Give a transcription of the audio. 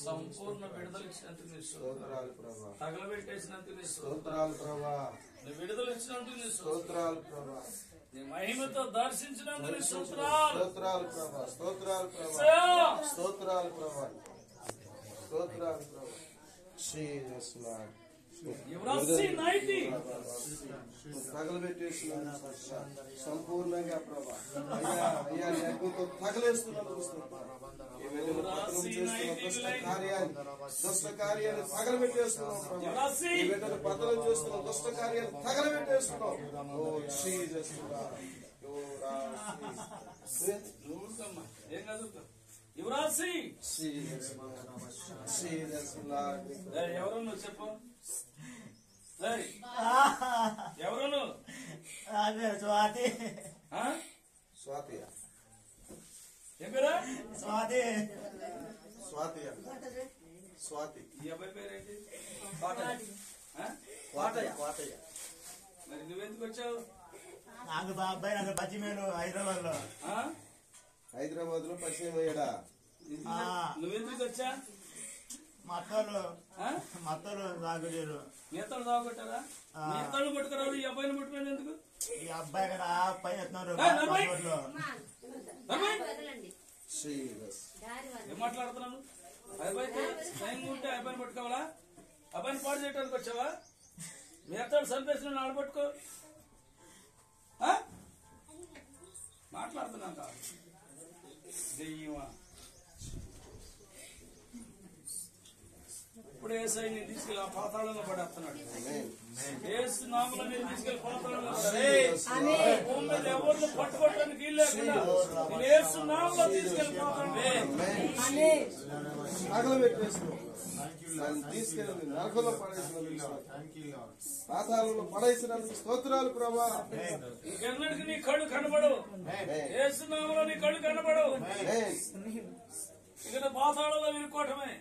సంపూర్ణ విడుదల ఇచ్చినందుకు స్తోత్రాలు ప్రభా. తగలబెట్టేసినందుకు స్తోత్రాలు ప్రభా. విడుదల ఇచ్చినందుకు స్తోత్రాలు ప్రభా. నీ మహిమతో దర్శించినందుకు స్తోత్రాలు స్తోత్రాలు ప్రభా. స్తోత్రాలు ప్రభా. స్తోత్రాలు ప్రభా. స్తోత్రాలు ప్రభా. జీసస్ లార్డ్ తగలబెట్టేసిన సంపూర్ణంగా ప్రభా. అయ్యా అగ్నితో తగలేస్తున్నందుకు దుష్ట కార్యాన్ని తగలబెట్టేస్తున్నాం ప్రభా. ఈ బిడ్డలు బద్దలు చేస్తున్నాం, దుష్ట కార్యాన్ని తగలబెట్టేస్తున్నాం. ఓ జీసస్ ఏం చదువుతావు యువరాజీ? ఎవరు నువ్వు చెప్పు, ఎవరు నువ్వు? స్వాతి. స్వాతి ఏం పేరా? స్వాతి. స్వాతి స్వాతి. ఈ అబ్బాయి పేరేంటి? కోటయ్య. మరి నువ్వెందుకు వచ్చావు? నాకు అబ్బాయి నాకు పచ్చిమేలు హైదరాబాద్ లో. హైదరాబాద్ లో పరిచయం అయ్యాడా? నువ్వెందుకు వచ్చా? మత్తలు తాగులేరు. నేతలు తాగొట్టారా? నేతలు పట్టుకురావు. ఈ అబ్బాయిని పట్టుకుని ఎందుకు? ఈ అబ్బాయి కదా పైన ఏం మాట్లాడుతున్నాను? అబ్బాయికి టైం ఉంటే అబ్బాయిని పట్టుకోవాలా? అబ్బాయిని పాడు చేయడానికి వచ్చావా? నేతలు చంపేసిన ఆడబట్టుకో. మాట్లాడుతున్నాం కాదు దెయ్యమా. ఇప్పుడు ఏసైని తీసుకెళ్ళి పాతాళంలో పడేస్తున్నాడు. ఏసు నామములో నేను తీసుకెళ్లి పాతాళంలో భూమి మీద ఎవరిని పట్టుకోవడానికి వీలు లేకుండా నేను ఏసు నామములో తీసుకెళ్లి తీసుకెళ్ళి నరకంలో పడేసిన పాతాళంలో పడేసినందుకు స్తోత్రాలు ప్రభా. ఇంకెన్నటికి నీ కళ్ళు కనబడవు. ఏసు నామములో నీ కళ్ళు కనబడవు. ఇక పాతాళంలో వినుకోవటమే.